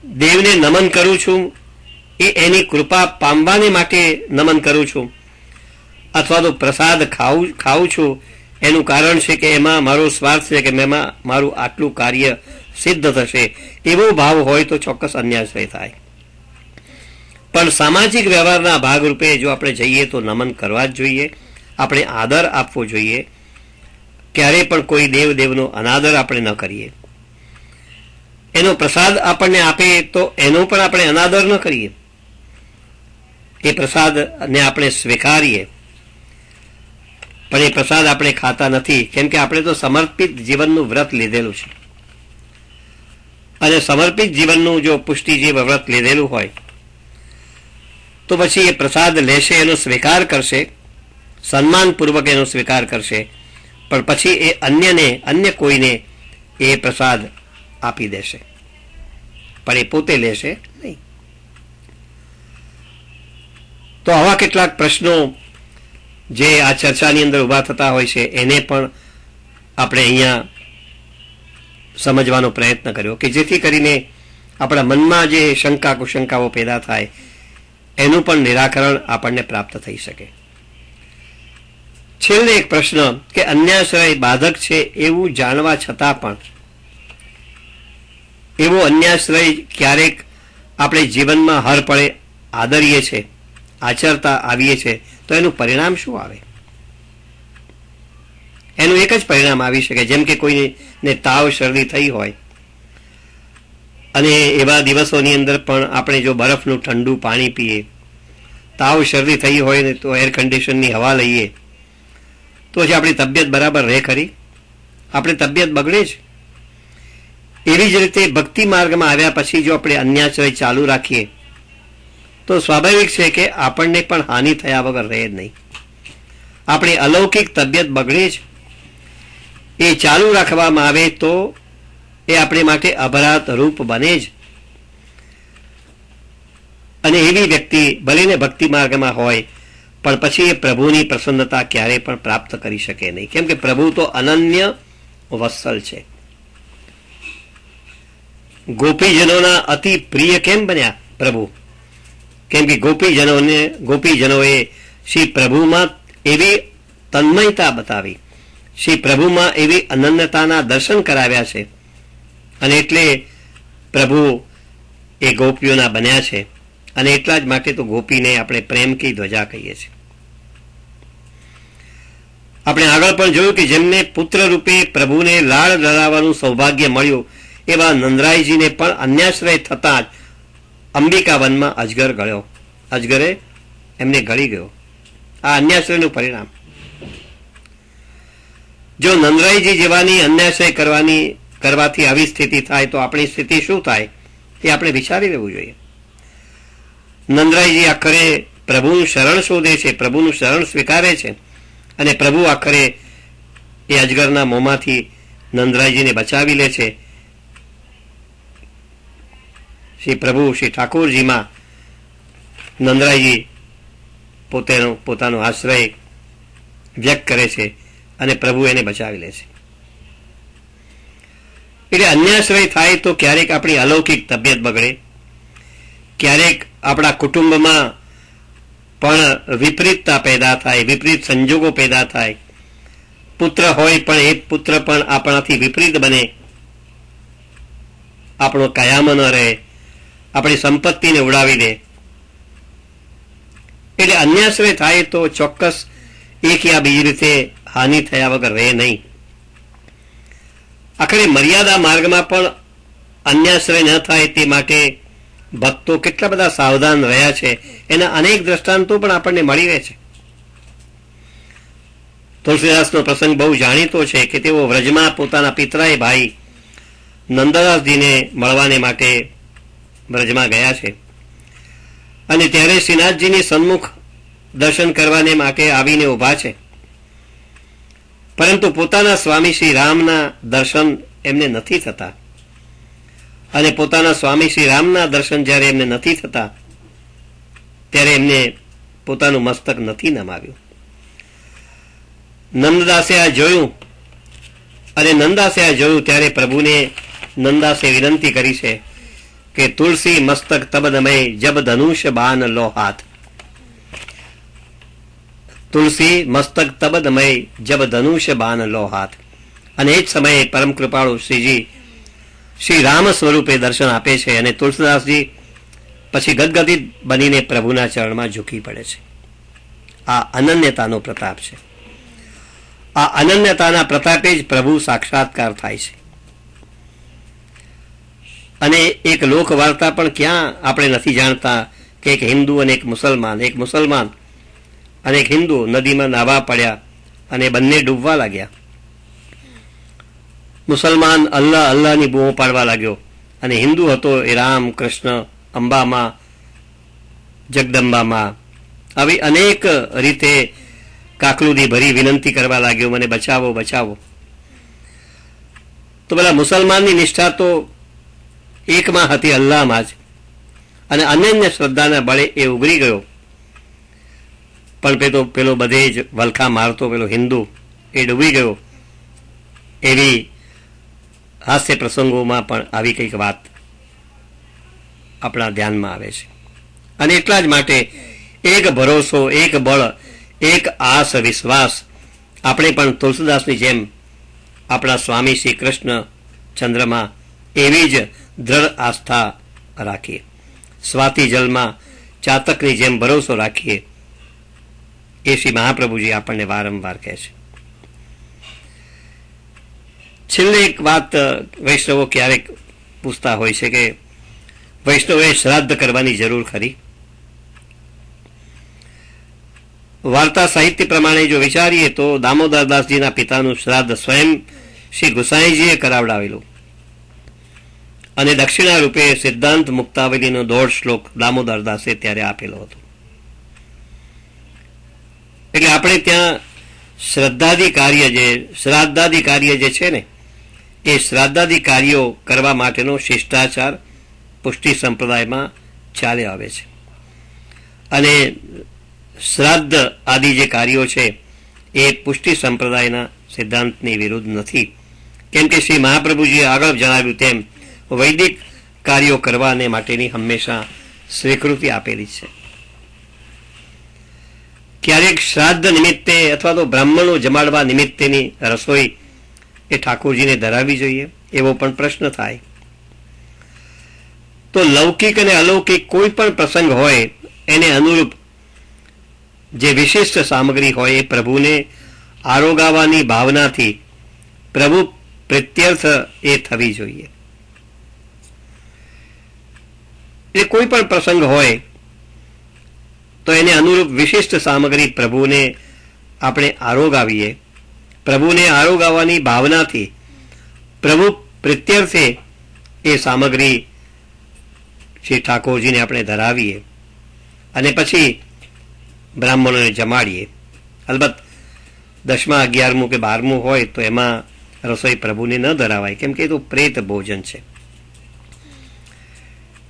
દેવને નમન કરું છું એ એની કૃપા પામવાને માટે નમન કરું છું, અથવા તો પ્રસાદ ખાઉં છું એનું કારણ છે કે એમાં મારો સ્વાર્થ છે કે એમાં મારું આટલું કાર્ય સિદ્ધ થશે, એવો ભાવ હોય તો ચોક્કસ અન્યાશ્રય થાય. પણ સામાજિક વ્યવહારના ભાગરૂપે જો આપણે જઈએ તો નમન કરવા જ જોઈએ, આપણે આદર આપવો જોઈએ. ક્યારેય પણ કોઈ દેવનો અનાદર આપણે ન કરીએ. એનો પ્રસાદ આપણને આપે તો એનો પણ આપણે અનાદર ન કરીએ, એ પ્રસાદને આપણે સ્વીકારીએ. પણ એ પ્રસાદ આપણે ખાતા નથી, કેમ કે આપણે તો સમર્પિત જીવનનું વ્રત લીધેલું છે. અને સમર્પિત જીવનનું જો પુષ્ટિજીવ વ્રત લીધેલું હોય તો પછી એ પ્રસાદ લેશે, એનો સ્વીકાર કરશે, સન્માનપૂર્વક એનો સ્વીકાર કરશે, પણ પછી એ અન્ય કોઈને એ પ્રસાદ આપી દેશે, પણ એ પોતે લેશે નહીં. તો આવા કેટલાક પ્રશ્નો જે આ ચર્ચાની અંદર ઊભા થતા હોય છે એને પણ આપણે અહીંયા સમજવાનો પ્રયત્ન કર્યો કે જેથી કરીને આપણા મનમાં જે શંકા કુશંકાઓ પેદા થાય એનું પણ નિરાકરણ આપણને પ્રાપ્ત થઈ શકે. છેલ્લે એક પ્રશ્ન કે અન્યાશ્રય બાધક છે એવું જાણવા છતાં પણ એવો અન્યાશ્રય ક્યારેક આપણે જીવનમાં હર પળે આદરીએ છીએ, આચરતા આવીએ છીએ, તો એનું પરિણામ શું આવે? એનું એક જ પરિણામ આવી શકે. જેમ કે કોઈને તાવ શરદી થઈ હોય અને એવા દિવસોની અંદર પણ આપણે જો બરફનું ઠંડુ પાણી પીએ, તાવ શરદી થઈ હોય ને તો એર કન્ડિશનની હવા લઈએ તો જ આપણી તબિયત બરાબર રહે ખરી? આપણી તબિયત બગડે જ. એવી જ રીતે ભક્તિ માર્ગમાં આવ્યા પછી જો આપણે અન્યાશ્રય ચાલુ રાખીએ તો સ્વાભાવિક છે કે આપણને પણ હાનિ થયા વગર રહે જ નહીં. આપણી અલૌકિક તબિયત બગડે જ. એ ચાલુ રાખવામાં આવે તો એ આપણે માટે અપરાધ રૂપ બને જ. અને એવી વ્યક્તિ ભલે ને ભક્તિ માર્ગમાં હોય પણ પછી એ પ્રભુની પ્રસન્નતા ક્યારેય પણ પ્રાપ્ત કરી શકે નહીં, કેમ કે પ્રભુ તો અનન્ય વત્સલ છે. ગોપીજનોના અતિ પ્રિય કેમ બન્યા પ્રભુ? કેમ કે ગોપીજનોએ શ્રી પ્રભુમાં એવી તન્મયતા બતાવી, શ્રી પ્રભુમાં એવી અનન્યતાના દર્શન કરાવ્યા છે, અને એટલે પ્રભુ એ ગોપીઓના બન્યા છે. અને એટલા જ માટે તો ગોપીને આપણે પ્રેમ કી ધ્વજા કહીએ છીએ. આપણે આગળ પણ જોયું કે જેમને પુત્ર રૂપે પ્રભુને લાડ લડાવવાનું સૌભાગ્ય મળ્યું એવા નંદરાયજીને પણ અન્યાશ્રય થતાં જ અંબિકા વનમાં અજગર ગળ્યો. અજગરે એમને ગળી ગયો. આ અન્યાશ્રયનું પરિણામ. જો નંદરાયજી જેવાની અન્યાશ્રય કરવાથી આવી સ્થિતિ થાય તો આપણી સ્થિતિ શું થાય એ આપણે વિચારી લેવું જોઈએ. નંદરાયજી આખરે પ્રભુનું શરણ શોધે છે, પ્રભુનું શરણ સ્વીકારે છે, અને પ્રભુ આખરે એ અજગરના મોંમાંથી નંદરાયજીને બચાવી લે છે. શ્રી પ્રભુ શ્રી ઠાકોરજીમાં નંદરાયજી પોતાનો આશ્રય વ્યક્ત કરે છે અને પ્રભુ એને બચાવી લે છે. એટલે અન્યાશ્રય થાય તો ક્યારેક આપણી અલૌકિક તબિયત બગડે, ક્યારેક આપણા કુટુંબમાં પણ વિપરીતતા પેદા થાય, વિપરીત સંજોગો પેદા થાય. પુત્ર હોય પણ એ પુત્ર પણ આપણાથી વિપરીત બને, આપણો કાયમ ન રહે, આપણી સંપત્તિને ઉડાવી દે. એટલે અન્યાશ્રય થાય તો ચોક્કસ એક યા બીજી રીતે હાનિ થયા વગર રહે નહીં. આખરે મર્યાદા માર્ગમાં પણ અન્યાશ્રય ન થાય તે માટે ભક્તો કેટલા બધા સાવધાન રહ્યા છે એના અનેક દ્રષ્ટાંતો પણ આપણને મળી રહે છે. તુલસીદાસનો પ્રસંગ બહુ જાણીતો છે કે તેઓ વ્રજમાં પોતાના પિતરાય ભાઈ નંદદાસજીને મળવાને માટે વ્રજમાં ગયા છે, અને ત્યારે શ્રીનાથજીની સન્મુખ દર્શન કરવાને માટે આવીને ઊભા છે, પરંતુ પોતાના સ્વામી શ્રી રામના દર્શન એમને નથી થતા. અને પોતાના સ્વામી શ્રી રામના દર્શન જ્યારે એમને નથી થતા ત્યારે એમને પોતાનું મસ્તક નથી નમાવ્યું. નંદદાસે આ જોયું, અને નંદાસે આ જોયું ત્યારે પ્રભુને નંદાસે વિનંતી કરી છે કે તુલસી મસ્તક તબ નમય જબ ધનુષ બાન લો હાથ. તુલસી મસ્તક તબ નમય જબ ધનુષ બાન લો હાથ. અને એ જ સમયે પરમ કૃપાળુ શ્રીજી શ્રી રામ સ્વરૂપે દર્શન આપે છે અને તુલસીદાસજી પછી ગદગદિત બનીને પ્રભુના ચરણમાં ઝૂકી પડે છે. આ અનન્યતાનો પ્રતાપ છે. આ અનન્યતાના પ્રતાપે જ પ્રભુ સાક્ષાત્કાર થાય છે. અને એક લોક વાર્તા પણ ક્યાં આપણે નથી જાણતા કે એક હિન્દુ અને એક મુસલમાન અને એક હિન્દુ નદીમાં નાહવા પડ્યા અને બંને ડૂબવા લાગ્યા. મુસલમાન અલ્લાહ અલ્લાહની બૂમો પાડવા લાગ્યો અને હિન્દુ હતો એ રામ કૃષ્ણ અંબામાં જગદંબામાં આવી અનેક રીતે કાકલુદી ભરી વિનંતી કરવા લાગ્યો, મને બચાવો બચાવો. તો પેલા મુસલમાનની નિષ્ઠા તો એકમાં હતી, અલ્લાહમાં જ, અને અનન્ય શ્રદ્ધાના બળે એ ઉગરી ગયો. પણ પેલો બધે જ વલખા મારતો પેલો હિન્દુ એ ડૂબી ગયો. એવી હાસ્ય પ્રસંગોમાં પણ આવી કંઈક વાત આપણા ધ્યાનમાં આવે છે. અને એટલા જ માટે એક ભરોસો, એક બળ, એક આસ વિશ્વાસ આપણે પણ તુલસીદાસની જેમ આપણા સ્વામી શ્રી કૃષ્ણ ચંદ્રમાં એવી જ દ્રઢ આસ્થા રાખીએ. સ્વાતિ જલમાં ચાતકની જેમ ભરોસો રાખીએ. એ શ્રી મહાપ્રભુજી આપણને વારંવાર કહે છે. છેલ્લે એક વાત વૈષ્ણવો ક્યારેક પૂછતા હોય છે કે વૈષ્ણવે શ્રાદ્ધ કરવાની જરૂર ખરી? વાર્તા સાહિત્ય પ્રમાણે જો વિચારીએ તો દામોદરદાસજીના પિતાનું શ્રાદ્ધ સ્વયં શ્રી ગુસાઈજીએ કરાવડાવેલું અને દક્ષિણા રૂપે સિદ્ધાંત મુક્તાવલીનો 1.5 શ્લોક દામોદરદાસે ત્યારે આપેલો હતો. એટલે આપણે ત્યાં શ્રાદ્ધાદિ કાર્ય જે છે ને, એ શ્રાદ્ધાદિ કાર્યો કરવા માટેનો શિષ્ટાચાર પુષ્ટિ સંપ્રદાયમાં ચાલે આવે છે. અને શ્રાદ્ધ આદિ જે કાર્યો છે એ પુષ્ટિ સંપ્રદાયના સિદ્ધાંતની વિરુદ્ધ નથી. કેમ કે શ્રી મહાપ્રભુજીએ આગળ જણાવ્યું તેમ વૈદિક કાર્યો કરવાને માટેની હંમેશા સ્વીકૃતિ આપેલી છે. ક્યારેક શ્રાદ્ધ નિમિત્તે અથવા તો બ્રાહ્મણો જમાડવા નિમિત્તેની રસોઈ એ ઠાકોરજીને ધરાવવી જોઈએ એવો પણ પ્રશ્ન થાય. તો લૌકિક અને અલૌકિક કોઈ પણ પ્રસંગ હોય એને અનુરૂપ જે વિશિષ્ટ સામગ્રી હોય એ પ્રભુને આરોગાવાની ભાવનાથી પ્રભુ પ્રીત્યર્થ એ થવી જોઈએ. એ કોઈ પણ પ્રસંગ હોય તો એને અનુરૂપ વિશિષ્ટ સામગ્રી પ્રભુને આપણે આરોગાવીએ. પ્રભુને આરોગાવાની ભાવનાથી પ્રભુ પ્રીત્યર્થે એ સામગ્રી શ્રી ઠાકોરજીને આપણે ધરાવીએ અને પછી બ્રાહ્મણોને જમાડીએ. અલબત્ત 10મા 11મું કે 12મું હોય તો એમાં રસોઈ પ્રભુને ન ધરાવાય, કેમ કે એ તો પ્રેત ભોજન છે.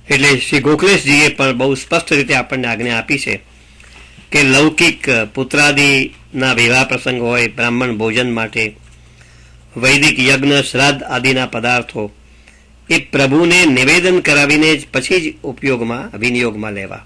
એટલે શ્રી ગોખલેશજીએ પણ બહુ સ્પષ્ટ રીતે આપણને આજ્ઞા આપી છે કે લૌકિક પુત્રાદિના વિવાહ પ્રસંગ હોય, બ્રાહ્મણ ભોજન માટે વૈદિક યજ્ઞ શ્રાદ્ધ આદિના પદાર્થો એ પ્રભુને નિવેદન કરાવીને જ પછી જ વિનિયોગમાં લેવા.